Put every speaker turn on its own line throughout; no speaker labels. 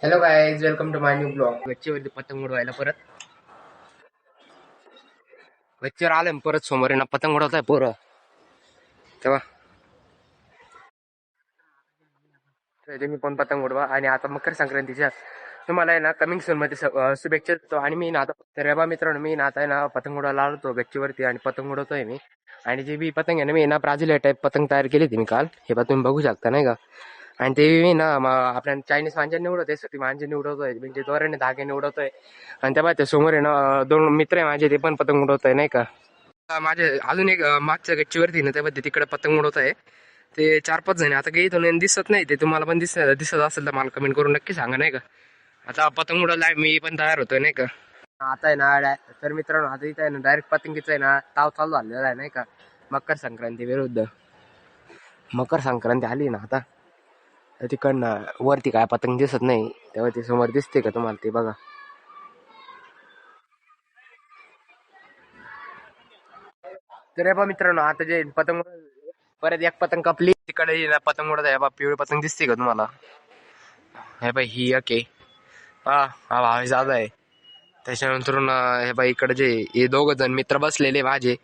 Hello guys, welcome to my new blog. गच्चीवरती पतंग उडवायला परत गच्चीवर आलं परत समोर ना पतंग उडवताय पोरं तेव्हा तुम्ही पण पतंग उडवा. आणि आता मकर संक्रांतीच्या तुम्हाला आहे ना कमिंग सून मध्ये शुभेच्छा देतो. आणि मी ना आता तर बा मित्रांनो, मी ना आता आहे ना पतंग उडवायला आलो गच्चीवरती आणि पतंग उडवतोय मी. आणि जे बी पतंग आहे ना, मी ना ब्राझील टाईप पतंग तयार केली होती मी काल. हे बा तुम्ही बघू शकता नाही का. आणि ते मी ना आपल्या चायनीज मांजाने उडवतोय, ती मांजाने उडवतोय, म्हणजे दोऱ्याने धाग्याने उडवतोय. आणि त्या ते समोर आहे ना दोन मित्र आहे माझे, ते पण पतंग उडवतोय नाही का. माझे अजून एक मागच्या गच्चीवरती ना त्या तिकडे पतंग उडवत आहे. ते 4-5 जण आता काही इथून दिसत नाही. ते तुम्हाला पण दिसत असेल तर मला कमेंट करून नक्की सांगा नाही का. आता पतंग उडवलाय, मी पण तयार होतोय नाही का. आता आहे ना तर मित्रांनो, आता इथं आहे ना डायरेक्ट पतंगीचं आहे ना ताव चालू झालेला आहे नाही का. मकर संक्रांती विरुद्ध मकर संक्रांती आली ना आता, तर तिकडनं वरती काय पतंग दिसत नाही, तेव्हा ती समोर दिसते का तुम्हाला ते बघा. तर बा मित्रांनो, आता जे पतंग परत एक पतंग कापली तिकडे पतंग उडत आहे बा. पिवळी पतंग दिसते का तुम्हाला? हे बाई ही ओके. हा हा भावी जादा आहे. त्याच्यानंतर हे बाई इकडे जे हे दोघ जण मित्र बसलेले माझे,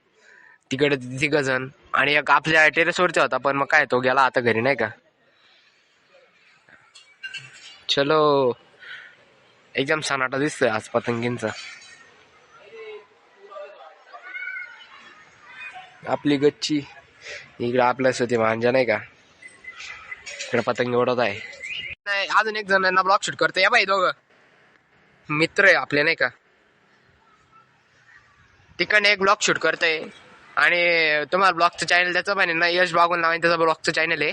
तिकडे 3 जण. आणि एक आपल्या टेरेसवरती होता, पण मग काय तो गेला आता घरी नाही का. चलो, एकदम सनाटा दिसतोय आज पतंगींचा. आपली गच्ची इकडे आपल्याच होती मांजा नाही का. इकडे पतंग उडवत आहे. नाही, अजून एक जणांना ब्लॉग शूट करतोय या बाई. दोघं मित्र आहे आपले नाही का. तिकडे एक ब्लॉग शूट करतोय. आणि तुम्हाला ब्लॉगचं चॅनल त्याचं पण आहे ना, यश बागुल नावाने त्याचं ब्लॉगचं चॅनल आहे.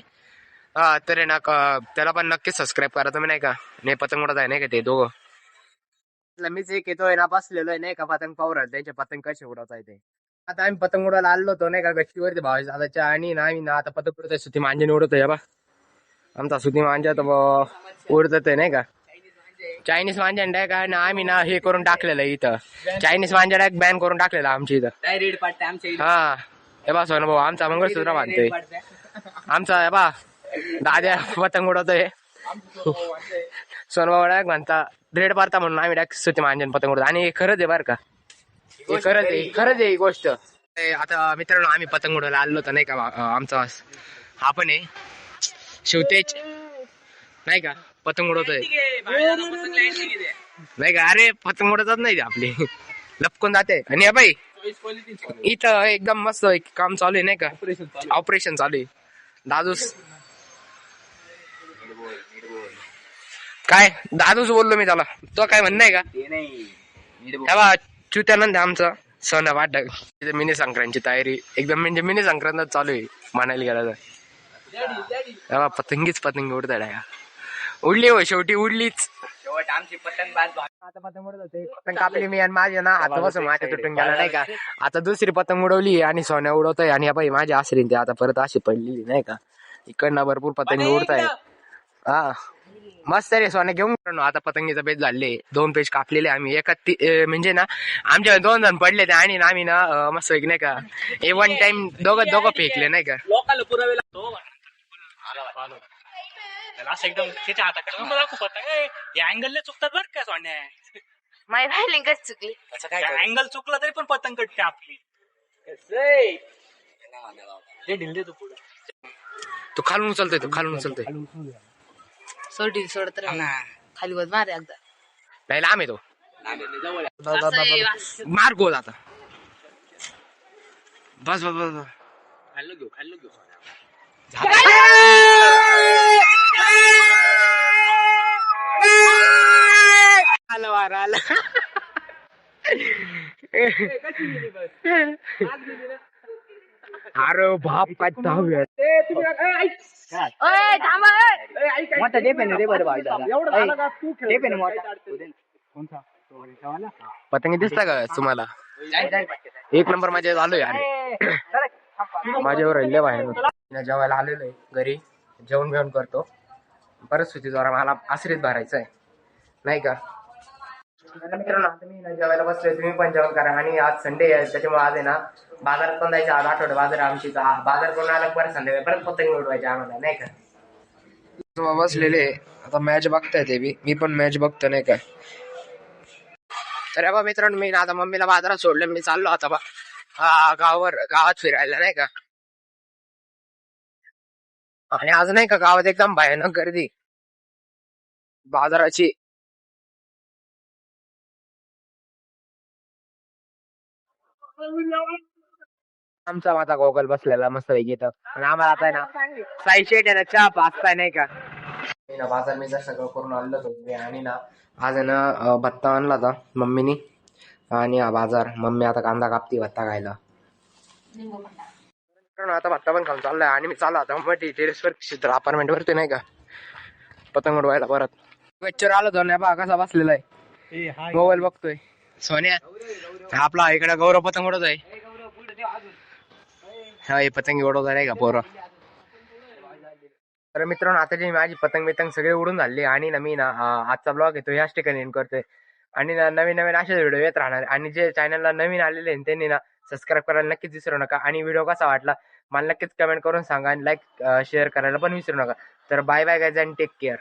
तर आहे ना त्याला पण नक्की सबस्क्राईब करा तुम्ही नाही का. नाही पतंग उडत आहे नाही का ते दोघं. मीच एक येतोय ना बसलेलो आहे नाही का पतंग पाहून त्यांचे पतंग कसे उडवत आहे ते. आता आम्ही पतंग उडवायला आलो होतो नाही का गच्चीवरती भावी दादाच्या. आणि ना आम्ही ना आता पतंग उडतोय, सुती मांजाने उडवतोय बा. आमचा सुती मांजा तर उडत आहे नाही का. चायनीज मांजा काय ना आम्ही ना हे करून टाकलेलं इथं. चायनीज मांजा डायरेक्ट बॅन करून टाकलेला आमच्या इथं. हा हे बा सोना भाऊ आमचा मंगळसूत्र बांधतोय. आमचा हे बा दाद्या पतंग उडवतोय. सोनभाऊ डायरेक्ट म्हणता रेड पारता म्हणून आम्ही डायरेक्ट सुती मांजन पतंग उडवतो. आणि हे खरंच आहे बरं का. हे खरंच आहे ही गोष्ट. आता मित्रांनो, आम्ही पतंग उडवायला आलो होतो नाही का. आमचा हा पण आहे शिवतेज नाही का, पतंग उडवतोय नाही का. अरे पतंग उडवतात नाही ते आपले लपकून जाते. आणि या बाई इथं एकदम मस्त काम चालू आहे नाही का. ऑपरेशन चालू आहे. दादूस काय दादूच बोललो मी त्याला. तो काय म्हणणं आहे का. तेव्हा चुत्यानंद आमचा सोना वाटक. मिनी संक्रांतीची तयारी एकदम म्हणजे मिनी संक्रांत चालू आहे म्हणायला गेला तर. तेव्हा पतंग उडत उडली हो, शेवटी उडलीच. आमची पतंग आता पतंग उडत होते. पतंग कापली मी आणि माझ्या ना आता बसून माझ्या तुटून गेला नाही का. आता दुसरी पतंग उडवली आणि सोन्या उडवतोय. आणि बाई माझी आसरी ते आता परत अशी पडलेली नाही का. इकडनं भरपूर पतंग उडताय. हा मस्त रे सोन्या घेऊन आता पतंगीचा पेज झाले. 2 पेज कापलेले आम्ही एका म्हणजे ना आमच्या 2 जण पडले ते. आणि आम्ही ना मस्त नाही का वन टाइम दोघं फेकले नाही का. लोकांना पुरावे लागतो असं एकदम त्याच्या हाताकडे दाखवू पतंग. या अँगलने चुकतात बरं का सोन्या.
माय राहिली कच चुकली.
अँगल चुकला तरी पण पतंग कटते आपली. ढिल्ले तू पुढे तू खालून उचलतोय.
सोडत खाली बस मारे एकदा.
नाही लांब येतो मार गोल आता. बस खाल्लं घेऊ आलं वार आलं. अरे बाप काय दहाव्या पतंग दिसता का तुम्हाला. 1 नंबर माझ्या चालू आहे. माझ्यावर राहिले बाहेर जेवायला आलेलो आहे घरी. जेवण करतो परत सुट्टीद्वारा मला आश्रित भरायचं आहे नाही का. मित्रांनो आता मी जेवायला बसलोय, तुम्ही पण जेवण करा. आणि आज संडे आहे त्याच्यामुळे आज आहे ना बाजारात पण जायचं. आज आठवडे बाजार आमची बाजार करून आला परत संध्याकाळी परत पतंग उडवायचे आम्हाला नाही का. बसलेले आता मॅच बघताय ते बी, मी पण मॅच बघतो नाही काय. तर बा मित्रांनो, मी ना आता मम्मीला बाजारात सोडलं, मी चाललो आता बा गावात फिरायला नाही का. आणि आज नाही का गावात एकदम भयानक गर्दी बाजाराची. आमचा माझा गोगल बसलेला मस्त पैकी इथं. आणि आम्हाला आता आहे ना साई शेट आहे ना चहा पाचताय नाही का. मी ना बाजार मी सगळं करून आणलं होतं आणि ना आज आहे ना भत्ता आणला होता मम्मीनी. आणि हा बाजार मम्मी आता कांदा कापती भत्ता खायला. कारण आता भत्ता पण खाऊन चाललाय आणि मी चाललो आता मग टेरेसवर क्षेत्र अपार्टमेंट वरती नाही का पतंग उडवायला परत. गच्चीवर आलो होतो ना बा कसा बसलेला आहे मोबाईल बघतोय. सोन्या आपला इकडे गौरव पतंग उडवत आहे. हा हे पतंग उडवत नाही का पोरं. तर मित्रांनो आता जी माझी पतंग बितंग सगळे उडून झाली आणि ना मी ना आजचा ब्लॉग येतो याच ठिकाणी एंड करतोय. आणि ना नवीन नवीन असे व्हिडिओ येत राहणार. आणि जे चॅनलला नवीन आलेले आहेत त्यांनी ना सबस्क्राईब करायला नक्कीच विसरू नका. आणि व्हिडिओ कसा वाटला मला नक्कीच कमेंट करून सांगा आणि लाईक शेअर करायला पण विसरू नका. तर bye bye guys and take care.